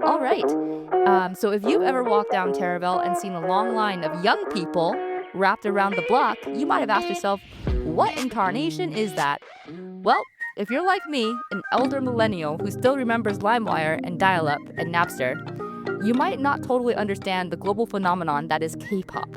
All right. So if you've ever walked down Terraville and seen a long line of young people wrapped around the block, you might have asked yourself, what incarnation is that? Well, if you're like me, an elder millennial who still remembers LimeWire and dial-up and Napster, you might not totally understand the global phenomenon that is K-pop.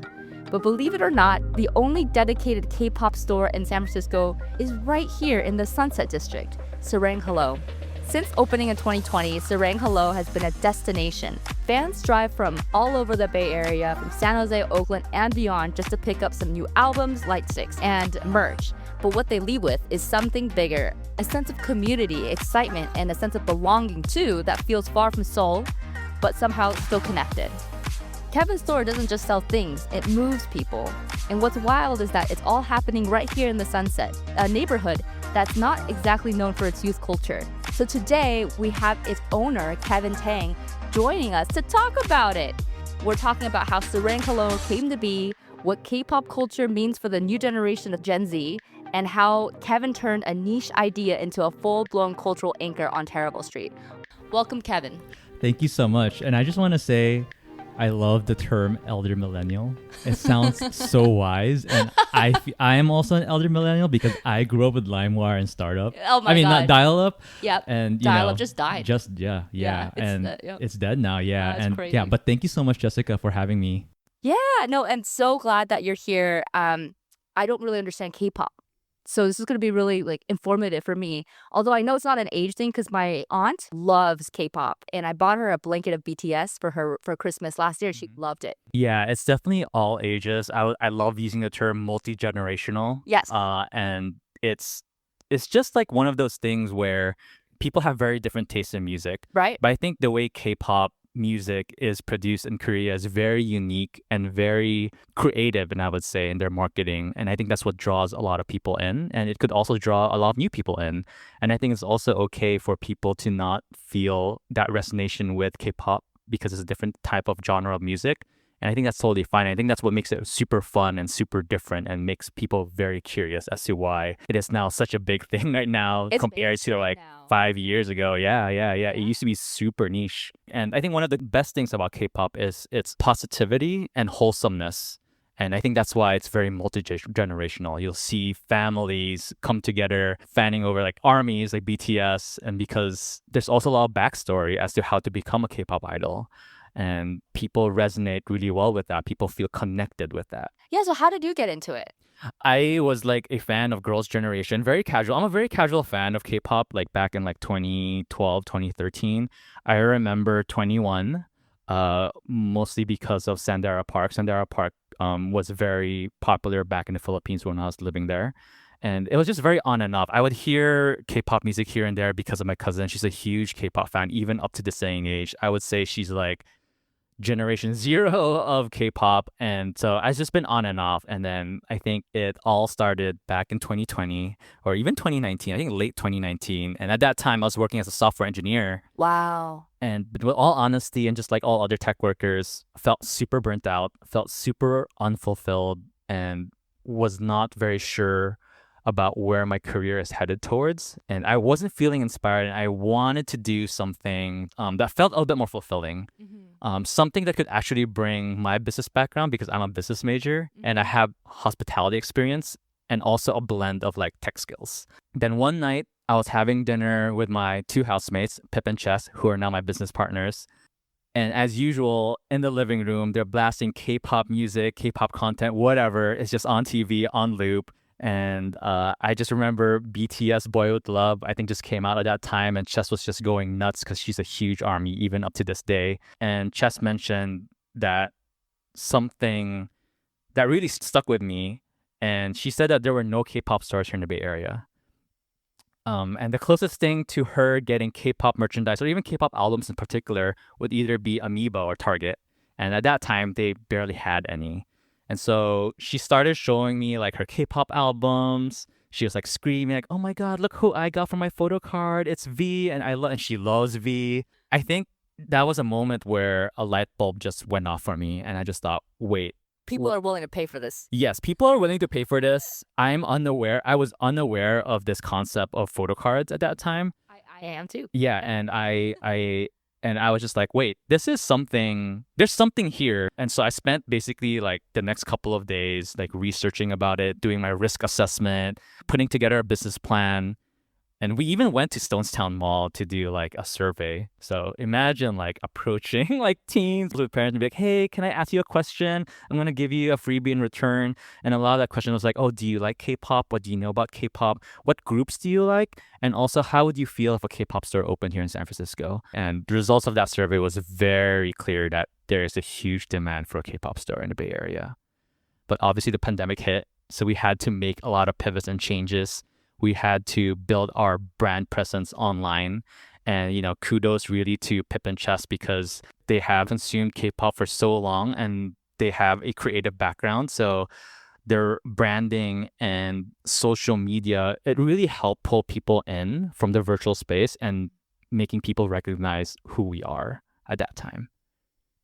But believe it or not, the only dedicated K-pop store in San Francisco is right here in the Sunset District, SarangHello. Since opening in 2020, SarangHello has been a destination. Fans drive from all over the Bay Area, from San Jose, Oakland, and beyond just to pick up some new albums, light sticks, and merch. But what they leave with is something bigger, a sense of community, excitement, and a sense of belonging too that feels far from Seoul, but somehow still connected. Kevin's store doesn't just sell things, it moves people. And what's wild is that it's all happening right here in the Sunset, a neighborhood that's not exactly known for its youth culture. So today, we have its owner, Kevin Teng, joining us to talk about it. We're talking about how SarangHello came to be, what K-pop culture means for the new generation of Gen Z, and how Kevin turned a niche idea into a full-blown cultural anchor on Terrible Street. Welcome, Kevin. Thank you so much. And I just want to say, I love the term elder millennial. It sounds so wise. And I am also an elder millennial because I grew up with LimeWire and startup. Oh my God. Not dial-up. Yep. And dial-up just died. It's dead now. Yeah. That's And crazy. yeah, but thank you so much, Jessica, for having me. Yeah, no, I'm so glad that you're here. I don't really understand K-pop. So this is going to be really informative for me. Although I know it's not an age thing because my aunt loves K-pop and I bought her a blanket of BTS for Christmas last year. She loved it. Yeah, it's definitely all ages. I love using the term multi-generational. Yes. And it's just like one of those things where people have very different tastes in music. Right. But I think the way K-pop music is produced in Korea is very unique and very creative, and I would say, in their marketing. And I think that's what draws a lot of people in. And it could also draw a lot of new people in. And I think it's also okay for people to not feel that resonation with K-pop because it's a different type of genre of music. And I think that's totally fine. I think that's what makes it super fun and super different and makes people very curious as to why it is now such a big thing right now compared to like now. 5 years ago. Yeah. It used to be super niche. And I think one of the best things about K-pop is its positivity and wholesomeness. And I think that's why it's very multi-generational. You'll see families come together, fanning over like armies like BTS. And because there's also a lot of backstory as to how to become a K-pop idol. And people resonate really well with that. People feel connected with that. Yeah, so how did you get into it? I was like a fan of Girls' Generation, very casual. I'm a very casual fan of K-pop, like back in like 2012, 2013. I remember 21, mostly because of Sandara Park. Sandara Park was very popular back in the Philippines when I was living there. And it was just very on and off. I would hear K-pop music here and there because of my cousin. She's a huge K-pop fan, even up to the saying age. I would say she's like generation zero of K-pop. And so I've just been on and off. And then I think it all started back in 2020 or even 2019, I think late 2019. And at that time, I was working as a software engineer. Wow. And with all honesty and just like all other tech workers, felt super burnt out, felt super unfulfilled, and was not very sure about where my career is headed towards. And I wasn't feeling inspired, and I wanted to do something that felt a little bit more fulfilling. Something that could actually bring my business background, because I'm a business major and I have hospitality experience, and also a blend of like tech skills. Then one night I was having dinner with my two housemates, Pip and Ches, who are now my business partners. And as usual, in the living room, they're blasting K-pop music, K-pop content, whatever. It's just on TV, on loop. And I just remember BTS Boy With Love, I think, just came out at that time. And Chess was just going nuts because she's a huge ARMY, even up to this day. And Chess mentioned that something that really stuck with me. And she said that there were no K-pop stores here in the Bay Area. And the closest thing to her getting K-pop merchandise, or even K-pop albums in particular, would either be Amoeba or Target. And at that time, they barely had any. And so she started showing me like her K-pop albums. She was like screaming like, "Oh my God, look who I got for my photo card. It's V." And she loves V. I think that was a moment where a light bulb just went off for me. And I just thought, wait. People are willing to pay for this. Yes, people are willing to pay for this. I was unaware of this concept of photo cards at that time. I am too. Yeah, and I And I was just like, wait, there's something here. And so I spent basically like the next couple of days like researching about it, doing my risk assessment, putting together a business plan. And we even went to Stonestown Mall to do like a survey. So imagine like approaching like teens with parents and be like, hey, can I ask you a question? I'm going to give you a freebie in return. And a lot of that question was like, oh, do you like K-pop? What do you know about K-pop? What groups do you like? And also, how would you feel if a K-pop store opened here in San Francisco? And the results of that survey was very clear that there is a huge demand for a K-pop store in the Bay Area. But obviously the pandemic hit, so we had to make a lot of pivots and changes. We had to build our brand presence online. And, kudos really to Pip and Ches because they have consumed K-pop for so long and they have a creative background. So their branding and social media, it really helped pull people in from the virtual space and making people recognize who we are at that time.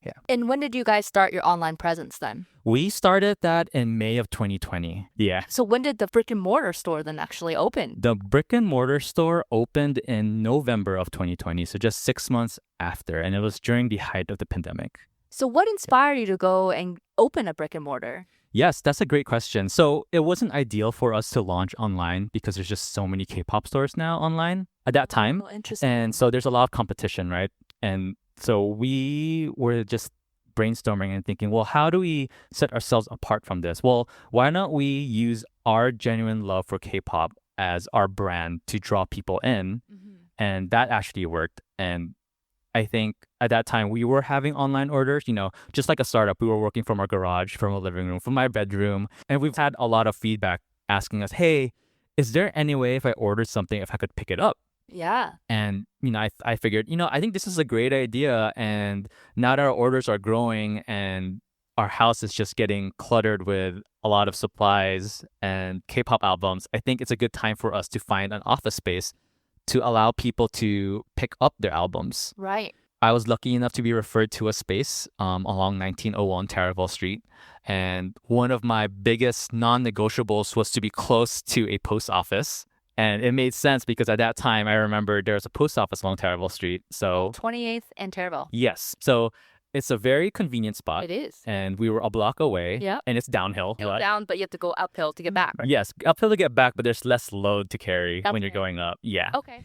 Yeah. And when did you guys start your online presence then? We started that in May of 2020. Yeah. So when did the brick and mortar store then actually open? The brick and mortar store opened in November of 2020, so just 6 months after, and it was during the height of the pandemic. So what inspired you to go and open a brick and mortar? Yes, that's a great question. So it wasn't ideal for us to launch online because there's just so many K-pop stores now online at that time. Oh, interesting. And so there's a lot of competition, right? And so we were just brainstorming and thinking, well, how do we set ourselves apart from this? Well, why not we use our genuine love for K-pop as our brand to draw people in? Mm-hmm. And that actually worked. And I think at that time we were having online orders, just like a startup. We were working from our garage, from a living room, from my bedroom. And we've had a lot of feedback asking us, hey, is there any way if I ordered something, if I could pick it up? Yeah. And, I figured, I think this is a great idea. And now that our orders are growing and our house is just getting cluttered with a lot of supplies and K-pop albums, I think it's a good time for us to find an office space to allow people to pick up their albums. Right. I was lucky enough to be referred to a space along 1901 Taraval Street. And one of my biggest non-negotiables was to be close to a post office. And it made sense because at that time, I remember there was a post office along Taraval Street. So 28th and Taraval. yes. So it's a very convenient spot. It is. And we were a block away. Yep. And it's downhill. Go Right? down, but you have to go uphill to get back. Yes, uphill to get back, but there's less load to carry when you're Okay. going up. Yeah. Okay.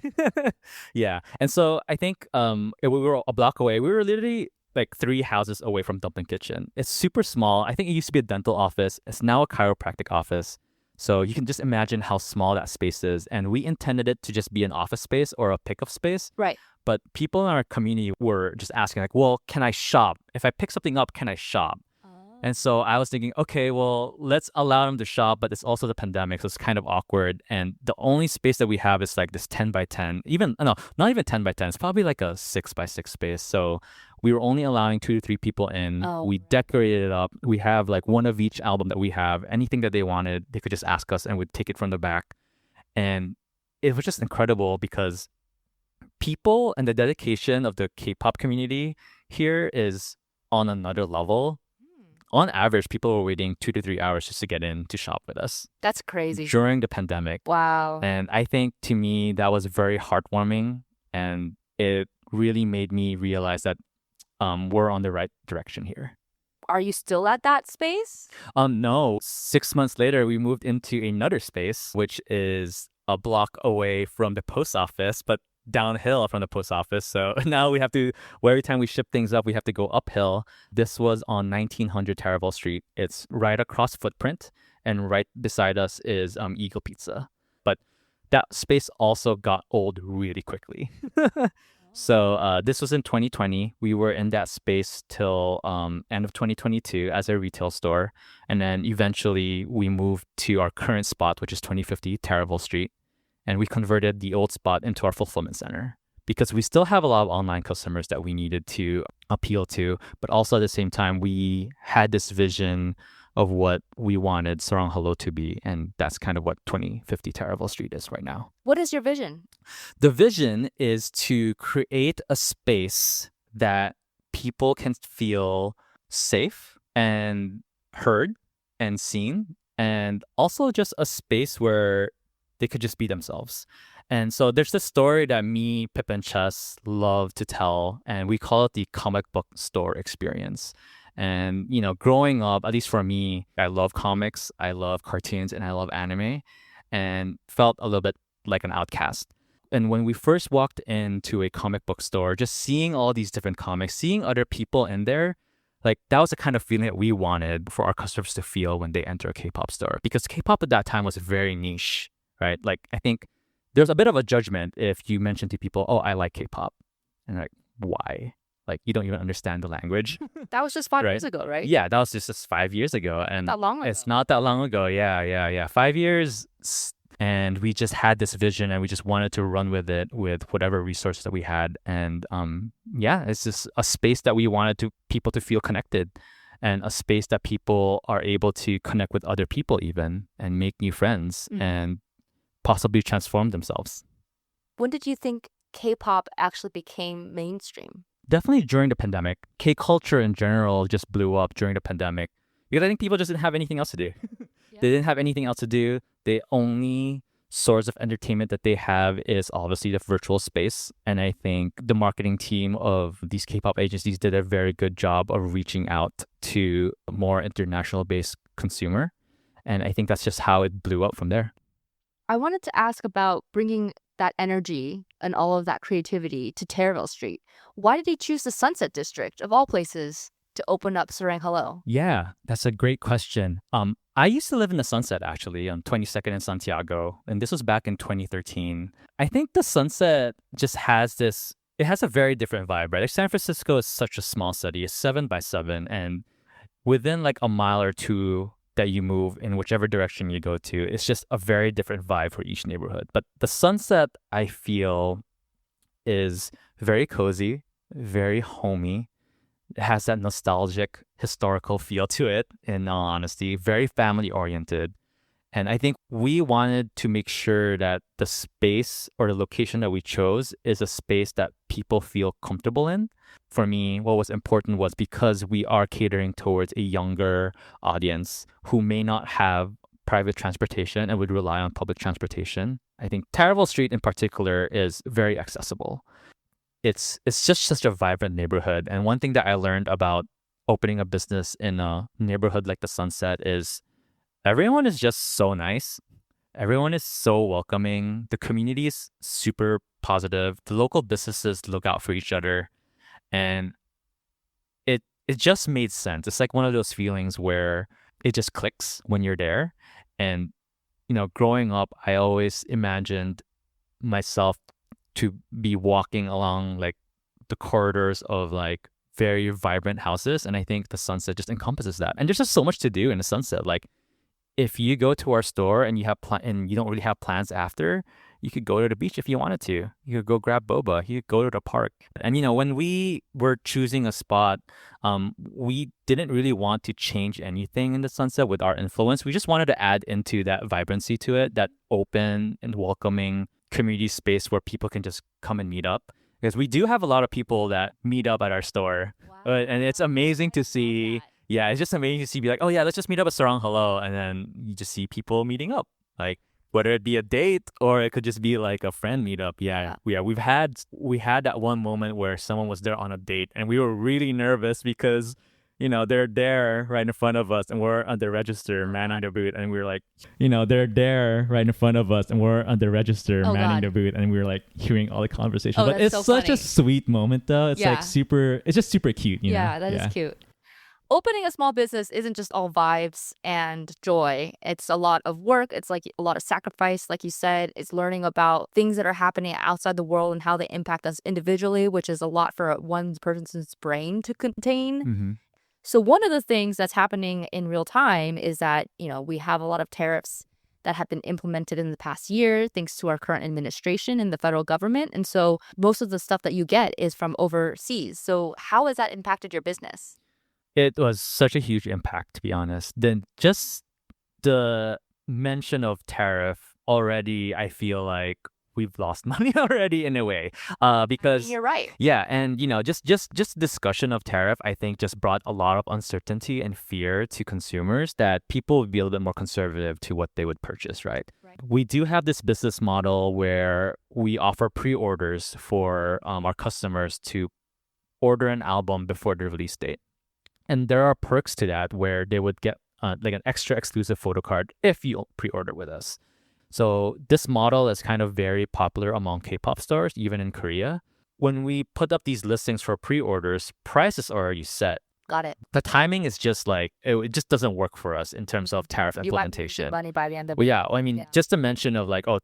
Yeah. And so I think we were a block away. We were literally like 3 houses away from Dumpling Kitchen. It's super small. I think it used to be a dental office. It's now a chiropractic office. So you can just imagine how small that space is. And we intended it to just be an office space or a pickup space. Right. But people in our community were just asking like, well, can I shop? If I pick something up, can I shop? And so I was thinking, okay, well, let's allow them to shop, but it's also the pandemic, so it's kind of awkward. And the only space that we have is like this 10 by 10, not even 10 by 10. It's probably like a 6 by 6 space. So we were only allowing 2 to 3 people in. Oh, We right. decorated it up. We have like one of each album that we have. Anything that they wanted, they could just ask us and we'd take it from the back. And it was just incredible because people and the dedication of the K-pop community here is on another level. On average, people were waiting 2 to 3 hours just to get in to shop with us That's crazy. during the pandemic. Wow. And I think to me, that was very heartwarming. And it really made me realize that we're on the right direction here. Are you still at that space? No, 6 months later, we moved into another space, which is a block away from the post office, but downhill from the post office. So now we have to, every time we ship things up, we have to go uphill. This was on 1900 Taraval Street. It's right across Footprint, and right beside us is Eagle Pizza. But that space also got old really quickly. So this was in 2020. We were in that space till end of 2022 as a retail store. And then eventually we moved to our current spot, which is 2050 Taraval Street. And we converted the old spot into our fulfillment center because we still have a lot of online customers that we needed to appeal to. But also at the same time, we had this vision of what we wanted SarangHello to be. And that's kind of what 2050 Taraval Street is right now. What is your vision? The vision is to create a space that people can feel safe and heard and seen, and also just a space where they could just be themselves. And so there's this story that me, Pip and Ches love to tell, and we call it the comic book store experience. And, growing up, at least for me, I love comics, I love cartoons, and I love anime, and felt a little bit like an outcast. And when we first walked into a comic book store, just seeing all these different comics, seeing other people in there, like that was the kind of feeling that we wanted for our customers to feel when they enter a K-pop store. Because K-pop at that time was very niche, right? Like I think there's a bit of a judgment if you mention to people, oh, I like K-pop. And like, why? Like you don't even understand the language. That was just 5 Right. years ago, right? Yeah, that was just 5 years ago. And That long ago. it's not that long ago. Yeah. 5 years. And we just had this vision and we just wanted to run with it with whatever resources that we had. And it's just a space that we wanted people to feel connected, and a space that people are able to connect with other people even and make new friends and possibly transform themselves. When did you think K-pop actually became mainstream? Definitely during the pandemic. K-culture in general just blew up during the pandemic because I think people just didn't have anything else to do. They didn't have anything else to do. The only source of entertainment that they have is obviously the virtual space. And I think the marketing team of these K-pop agencies did a very good job of reaching out to a more international-based consumer. And I think that's just how it blew up from there. I wanted to ask about bringing that energy and all of that creativity to Terraville Street. Why did he choose the Sunset District, of all places, to open up SarangHello? Yeah, that's a great question. I used to live in the Sunset actually on 22nd and Santiago, and this was back in 2013. I think the Sunset just has it has a very different vibe, right? Like San Francisco is such a small city, it's 7x7, and within like a mile or two that you move in whichever direction you go to, it's just a very different vibe for each neighborhood. But the Sunset, I feel, is very cozy, very homey. It has that nostalgic historical feel to it, in all honesty, very family oriented. And I think we wanted to make sure that the space or the location that we chose is a space that people feel comfortable in. For me, what was important was because we are catering towards a younger audience who may not have private transportation and would rely on public transportation. I think Terraville Street in particular is very accessible. It's just such a vibrant neighborhood. And one thing that I learned about opening a business in a neighborhood like the Sunset is everyone is just so nice. Everyone is so welcoming. The community is super positive. The local businesses look out for each other. And it just made sense. It's like one of those feelings where it just clicks when you're there. And, growing up, I always imagined myself to be walking along like the corridors of like very vibrant houses. And I think the Sunset just encompasses that. And there's just so much to do in the Sunset. Like if you go to our store and you have and you don't really have plans after, you could go to the beach if you wanted to. You could go grab boba. You could go to the park. And when we were choosing a spot, we didn't really want to change anything in the Sunset with our influence. We just wanted to add into that vibrancy to it, that open and welcoming community space where people can just come and meet up. Because we do have a lot of people that meet up at our store. Wow. And it's amazing to see. that. Yeah, it's just amazing to see, be like, oh yeah, let's just meet up at SarangHello. And then you just see people meeting up. Like whether it be a date or it could just be like a friend meetup. Yeah. We had that one moment where someone was there on a date and we were really nervous because they're there right in front of us and we're on the register manning the booth, and we were like, they're there right in front of us and we're on the register manning the booth, and we were like hearing all the conversations. But it's so such funny. a sweet moment though. It's like it's just super cute. Yeah, that is cute. Opening a small business isn't just all vibes and joy. It's a lot of work. It's like a lot of sacrifice, like you said. It's learning about things that are happening outside the world and how they impact us individually, which is a lot for one person's brain to contain. Mm-hmm. So one of the things that's happening in real time is that, we have a lot of tariffs that have been implemented in the past year, thanks to our current administration and the federal government. And so most of the stuff that you get is from overseas. So how has that impacted your business? It was such a huge impact, to be honest. Then just the mention of tariff already, I feel like we've lost money already in a way. Because you're right. Yeah, and just discussion of tariff, I think just brought a lot of uncertainty and fear to consumers that people would be a little bit more conservative to what they would purchase, right? We do have this business model where we offer pre-orders for our customers to order an album before the release date. And there are perks to that where they would get like an extra exclusive photo card if you pre-order with us. So this model is kind of very popular among K-pop stars, even in Korea. When we put up these listings for pre-orders, price is already set. Got it. The timing is just like, it just doesn't work for us in terms of tariff implementation. Money by the end of Well, yeah, I mean, just to mention of like, oh,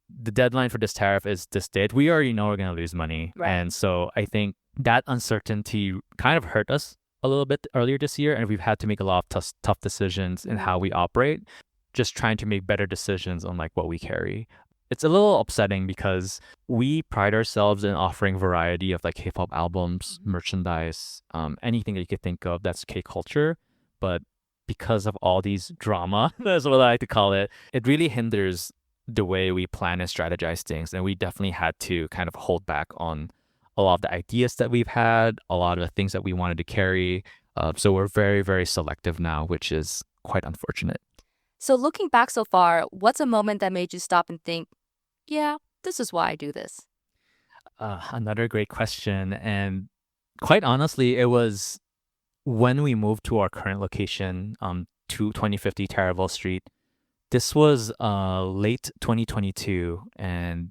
the deadline for this tariff is this date. We already know we're going to lose money. Right. And so I think that uncertainty kind of hurt us a little bit earlier this year. And we've had to make a lot of tough decisions in how we operate, just trying to make better decisions on like what we carry. It's a little upsetting because we pride ourselves in offering variety of like K-pop albums, merchandise, anything that you could think of that's K-culture. But because of all these drama, that's what I like to call it, it really hinders the way we plan and strategize things. And we definitely had to kind of hold back on a lot of the ideas that we've had, a lot of the things that we wanted to carry. So we're very, very selective now, which is quite unfortunate. So looking back so far, what's a moment that made you stop and think, yeah, this is why I do this? Another great question. And quite honestly, it was when we moved to our current location, to 2050 Taraval Street. This was late 2022, and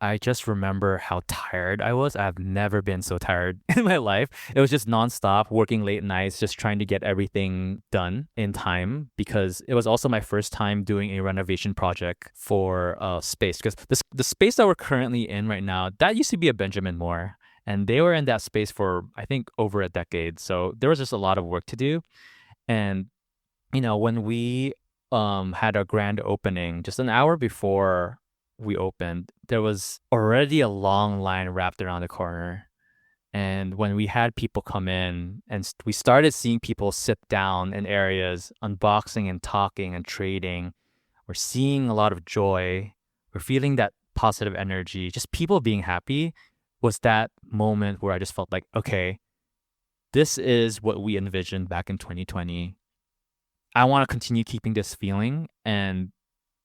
I just remember how tired I was. I've never been so tired in my life. It was just nonstop, working late nights, just trying to get everything done in time, because it was also my first time doing a renovation project for space. Because the space that we're currently in right now, that used to be a Benjamin Moore, and they were in that space for, I think, over a decade. So there was just a lot of work to do. And, you know, when we had a grand opening, just an hour before we opened, there was already a long line wrapped around the corner. And when we had people come in and we started seeing people sit down in areas, unboxing and talking and trading, we're seeing a lot of joy. We're feeling that positive energy, just people being happy. Was that moment where I just felt like, okay, this is what we envisioned back in 2020. I want to continue keeping this feeling, and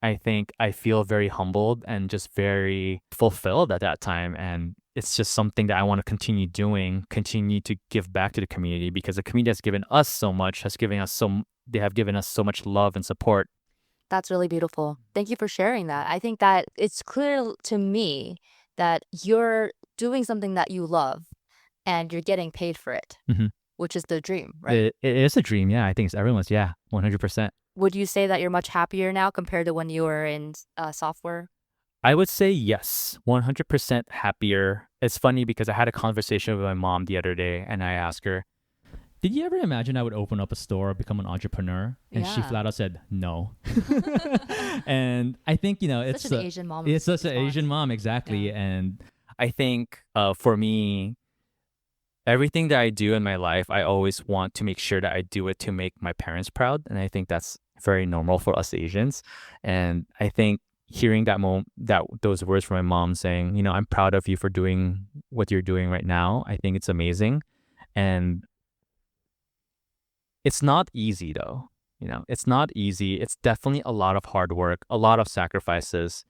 I think I feel very humbled and just very fulfilled at that time. And it's just something that I want to continue doing, continue to give back to the community, because the community has given us so much, they have given us so much love and support. That's really beautiful. Thank you for sharing that. I think that it's clear to me that you're doing something that you love and you're getting paid for it, which is the dream, right? It is a dream. Yeah, I think it's everyone's. Yeah, 100%. Would you say that you're much happier now compared to when you were in software? I would say yes, 100% happier. It's funny because I had a conversation with my mom the other day, and I asked her, did you ever imagine I would open up a store, become an entrepreneur? And she Yeah. flat out said no. And I think, you know, it's Such an Asian mom. it's such an response. Asian mom, exactly. Yeah. And I think for me, everything that I do in my life, I always want to make sure that I do it to make my parents proud. And I think that's very normal for us Asians. And I think hearing those words from my mom saying, you know, I'm proud of you for doing what you're doing right now, I think it's amazing. And it's not easy though. You know, it's not easy. It's definitely a lot of hard work, a lot of sacrifices.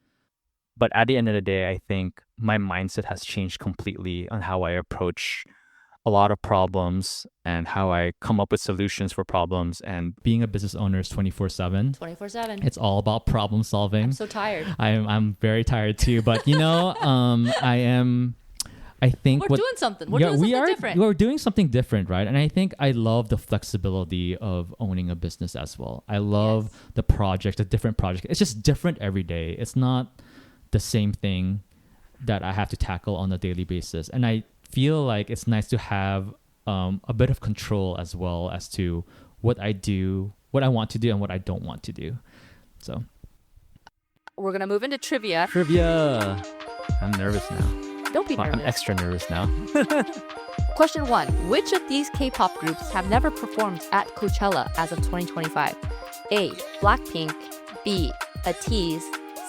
But at the end of the day, I think my mindset has changed completely on how I approach a lot of problems and how I come up with solutions for problems. And being a business owner is 24/7. 24/7. It's all about problem solving. I'm so tired. I'm very tired too, but you know, I think We're doing something. We're doing something different. We're doing something different, right? And I think I love the flexibility of owning a business as well. I love the different projects. It's just different every day. It's not the same thing that I have to tackle on a daily basis. And I feel like it's nice to have a bit of control as well as to what I do, what I want to do, and what I don't want to do. So We're going to move into trivia. trivia. I'm nervous now. Don't be I'm nervous. extra nervous now. Question 1. Which of these K-pop groups have never performed at Coachella as of 2025? A. Blackpink. B. ATEEZ.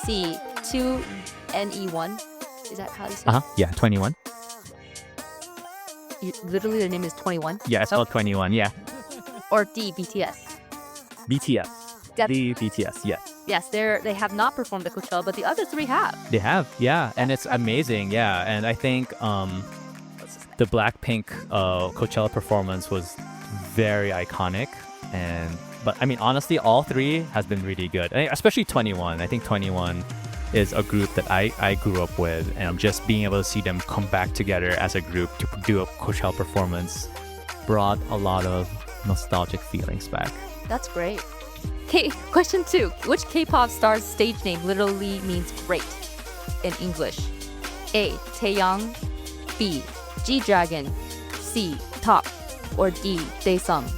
C. 2NE1. Is that how you say it? Yeah, 21. Literally, their name is 21. Yeah, it's called 21. Yeah. Or D. BTS. BTS. That's- The BTS. Yes. Yes, they have not performed at Coachella, but the other three have. They have, yeah, and it's amazing, yeah. And I think the Blackpink Coachella performance was very iconic, but I mean, honestly, all three has been really good, especially 21. I think 21 is a group that I grew up with, and just being able to see them come back together as a group to do a Coachella performance brought a lot of nostalgic feelings back. That's great. Okay, question 2. Which K-pop star's stage name literally means great in English? A. Taeyang, B. G-Dragon, C. Top, or D. Daesung?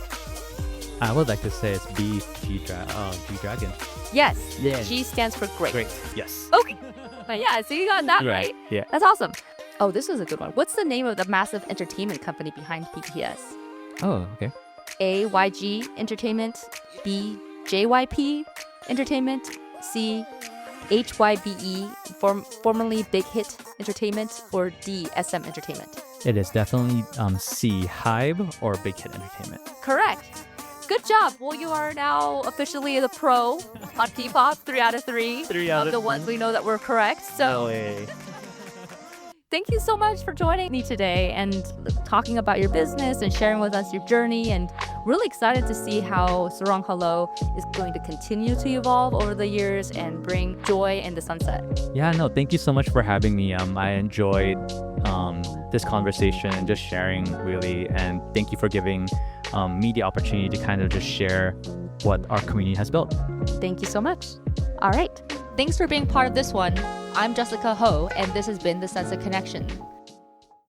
I would like to say it's B, G-Dragon. Yes. Yeah. G stands for great. Great, yes. Okay. Yeah, so you got that right. Yeah. That's awesome. Oh, this is a good one. What's the name of the massive entertainment company behind BTS? Oh, okay. A. YG Entertainment, B. JYP Entertainment, C. HYBE, formerly Big Hit Entertainment, or D. SM Entertainment? It is definitely C, Hybe or Big Hit Entertainment. Correct. Good job. Well, you are now officially the pro on P-pop. 3 out of 3. 3 out of the ones we know that were correct. So thank you so much for joining me today and talking about your business and sharing with us your journey. And really excited to see how SarangHello is going to continue to evolve over the years and bring joy in the sunset. Yeah, no, thank you so much for having me. I enjoyed this conversation and just sharing, really. And thank you for giving me the opportunity to kind of just share what our community has built. Thank you so much. All right. Thanks for being part of this one. I'm Jessica Ho, and this has been The Sunset Connection.